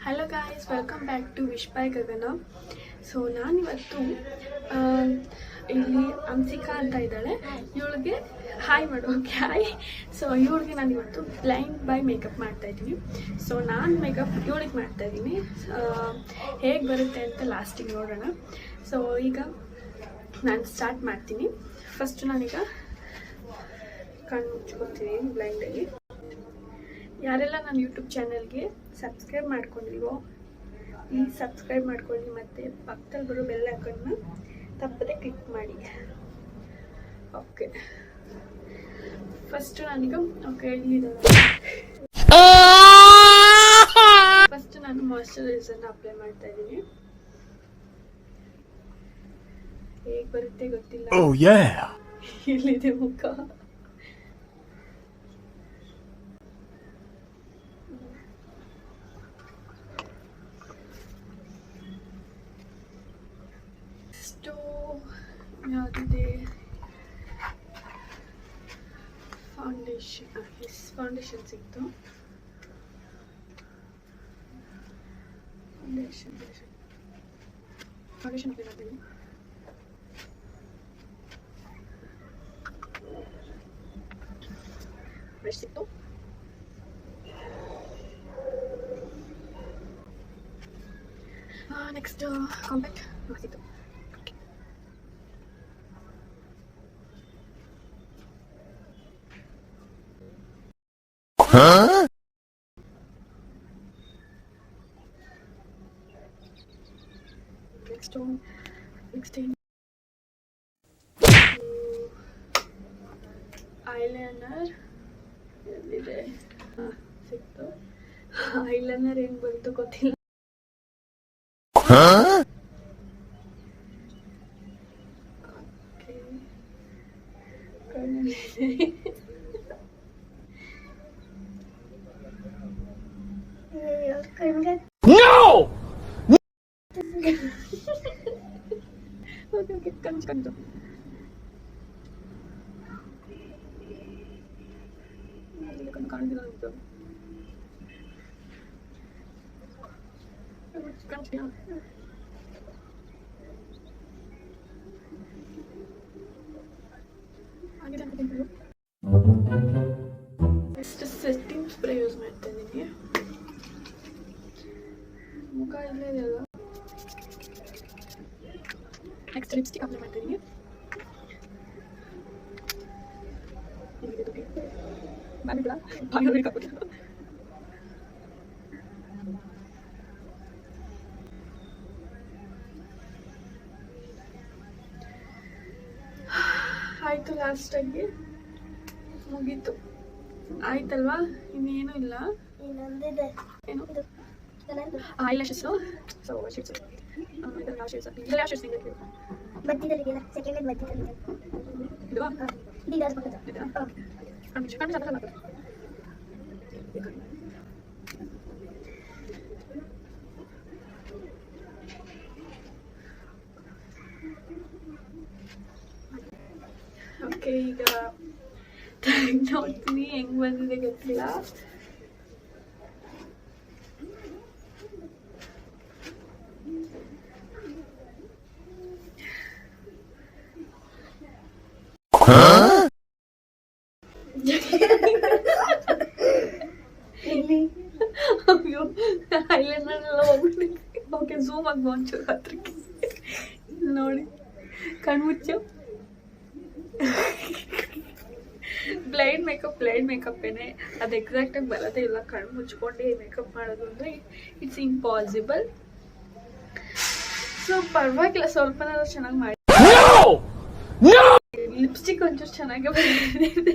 Hello guys, welcome back to wish by Gagana. So ನಾನಿವತ್ತು ಇಲ್ಲಿ ಅಂಸಿಕಾ ಅಂತ ಇದ್ದಾಳೆ, ಇವಳಿಗೆ ಹಾಯ್ ಮಾಡೋಕೆ ಹಾಯ್. ಸೊ ಇವಳಿಗೆ ನಾನು ಇವತ್ತು ಬ್ಲೈಂಡ್ ಬೈ ಮೇಕಪ್ ಮಾಡ್ತಾಯಿದ್ದೀನಿ. ಸೊ ನಾನು ಮೇಕಪ್ ಇವಳಿಗೆ ಮಾಡ್ತಾಯಿದ್ದೀನಿ. ಹೇಗೆ ಬರುತ್ತೆ ಅಂತ ಲಾಸ್ಟಿಗೆ ನೋಡೋಣ. ಸೊ ಈಗ ನಾನು ಸ್ಟಾರ್ಟ್ ಮಾಡ್ತೀನಿ. ಫಸ್ಟ್ ನಾನೀಗ ಕಣ್ಣು ಮುಚ್ಕೊತೀನಿ ಬ್ಲೈಂಡಲ್ಲಿ. ಯಾರೆಲ್ಲ ನನ್ನ ಯೂಟ್ಯೂಬ್ ಚಾನಲ್ಗೆ ಸಬ್ಸ್ಕ್ರೈಬ್ ಮಾಡ್ಕೊಂಡಿಲ್ವೋ ಪ್ಲೀಸ್ ಸಬ್ಸ್ಕ್ರೈಬ್ ಮಾಡ್ಕೊಳ್ಳಿ, ಮತ್ತು ಪಕ್ಕದಲ್ಲಿ ಬರೋ ಬೆಲ್ ಐಕಾನ್ನ ತಪ್ಪದೆ ಕ್ಲಿಕ್ ಮಾಡಿ. ಓಕೆ, ಫಸ್ಟ್ ನಾನೀಗ ಫಸ್ಟ್ ನಾನು ಮಾಯ್ಶ್ಚರೈಸರ್ನ ಅಪ್ಲೈ ಮಾಡ್ತಾ ಇದ್ದೀನಿ. ಹೇಗೆ ಬರುತ್ತೆ ಗೊತ್ತಿಲ್ಲ. ಇಲ್ಲಿದೆ ಮುಖ. ಯಾವುದಿದೆ ಫೌಂಡೇಶನ್ ಸಿಕ್ತು. ಫೌಂಡೇಶನ್ ಅಪ್ಲೈ ಮಾಡ್ತೀನಿ. ಬ್ರಷ್ ಸಿಕ್ತು. ನೆಕ್ಸ್ಟ್ ಕಾಂಪ್ಯಾಕ್ಟ್ ಸಿಕ್ತು. Next ಐಲೈನರ್ ಎಲ್ಲಿದೆ? ಸಿಕ್ತು. ಐಲೈನರ್ ಹೆಂಗ್ ಬಂತು ಗೊತ್ತಿಲ್ಲ. ಕಂಡು ಕಾಣಿಲ್ಲ. ಸೆಟ್ಟಿಂಗ್ ಸ್ಪ್ರೇ ಯೂಸ್ ಮಾಡ್ತಾ ಇದ್ದೀನಿ. ಮುಖ ಇಲ್ಲೇ ಇದೆಯಲ್ಲ. ನೆಕ್ಸ್ಟ್ ಲಿಪ್ಸ್ಟಿಕ್ ಅಪ್ಲೈ ಮಾಡ್ತಾ ಇದ್ದೀನಿ. ಆಯ್ತು, ಲಾಸ್ಟಾಗಿ ಮುಗೀತು. ಆಯ್ತಲ್ವಾ? ಇನ್ನೇನು ಇಲ್ಲ. ಏನು ಐಲ್ಯಾಶಸ್. ಸೊ ಶೇಡ್ಸ್ ಇದೆಲ್ಲ ಶೇಡ್ಸ್. ಇದೆಲ್ಲ ಶೇಡ್ಸ್ ಇದೆ. ಮಧ್ಯದಲ್ಲಿದೆಯಲ್ಲ, ಸೆಕೆಂಡ್ ಮಧ್ಯದಲ್ಲಿ ಇದು ಇದರ ಪಕ್ಕದ ಇದು. ಕಣ್ಣು ಕಣ್ಣು ಸತ್ತಲ್ಲ. ಓಕೆ, ಈಗ ನೋಡ್ತೀನಿ ಹೆಂಗ್ ಬಂದಿದೆ ಗೊತ್ತಿಲ್ಲ. ಅಯ್ಯೋ, ಐಲೈನರ್ ಎಲ್ಲ ಹೋಗ್ಬಿಟ್ಟಿದೆ. ಓಕೆ, ಝೂಮ್ ಆಗಿ ಒಂಚೂರು ಹತ್ರಕ್ಕೆ ನೋಡಿ. ಕಣ್ಮುಚ್ಚು. ಬ್ಲೈಂಡ್ ಮೇಕಪ್ ಏನೇ, ಅದು ಎಕ್ಸಾಕ್ಟಾಗಿ ಬರೋದೇ ಇಲ್ಲ. ಕಣ್ಣು ಮುಚ್ಕೊಂಡೆ ಮೇಕಪ್ ಮಾಡೋದು ಅಂದರೆ ಇಟ್ಸ್ ಇಂಪಾಸಿಬಲ್. ಸೊ ಪರವಾಗಿಲ್ಲ, ಸ್ವಲ್ಪನಾದ್ರೂ ಚೆನ್ನಾಗಿ ಮಾಡಿ. ಲಿಪ್ಸ್ಟಿಕ್ ಒಂಚೂರು ಚೆನ್ನಾಗಿ ಬಂದಿದೆ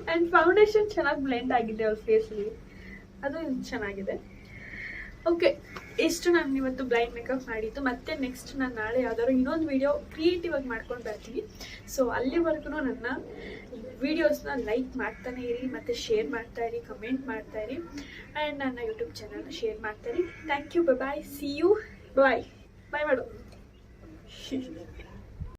ಆ್ಯಂಡ್ ಫೌಂಡೇಶನ್ ಚೆನ್ನಾಗಿ ಬ್ಲೆಂಡ್ ಆಗಿದೆ ಅವ್ರ ಫೇಸಲ್ಲಿ, ಅದು ಚೆನ್ನಾಗಿದೆ. ಓಕೆ, ಇಷ್ಟು ನಾನು ಇವತ್ತು ಬ್ಲೈಂಡ್ ಮೇಕಪ್ ಮಾಡಿದ್ದು. ಮತ್ತೆ ನೆಕ್ಸ್ಟ್ ನಾನು ನಾಳೆ ಯಾವ್ದಾದ್ರು ಇನ್ನೊಂದು ವಿಡಿಯೋ ಕ್ರಿಯೇಟಿವ್ ಆಗಿ ಮಾಡ್ಕೊಂಡು ಬರ್ತೀನಿ. ಸೊ ಅಲ್ಲಿವರೆಗೂ ನನ್ನ ವಿಡಿಯೋಸ್ನ ಲೈಕ್ ಮಾಡ್ತಾನೆ ಇರಿ, ಮತ್ತು ಶೇರ್ ಮಾಡ್ತಾ ಇರಿ, ಕಮೆಂಟ್ ಮಾಡ್ತಾ ಇರಿ, ಆ್ಯಂಡ್ ನನ್ನ ಯೂಟ್ಯೂಬ್ ಚಾನಲ್ನ ಶೇರ್ ಮಾಡ್ತಾ ಇರಿ. Thank you. Bye. See you. Bye bye ಮಾಡು.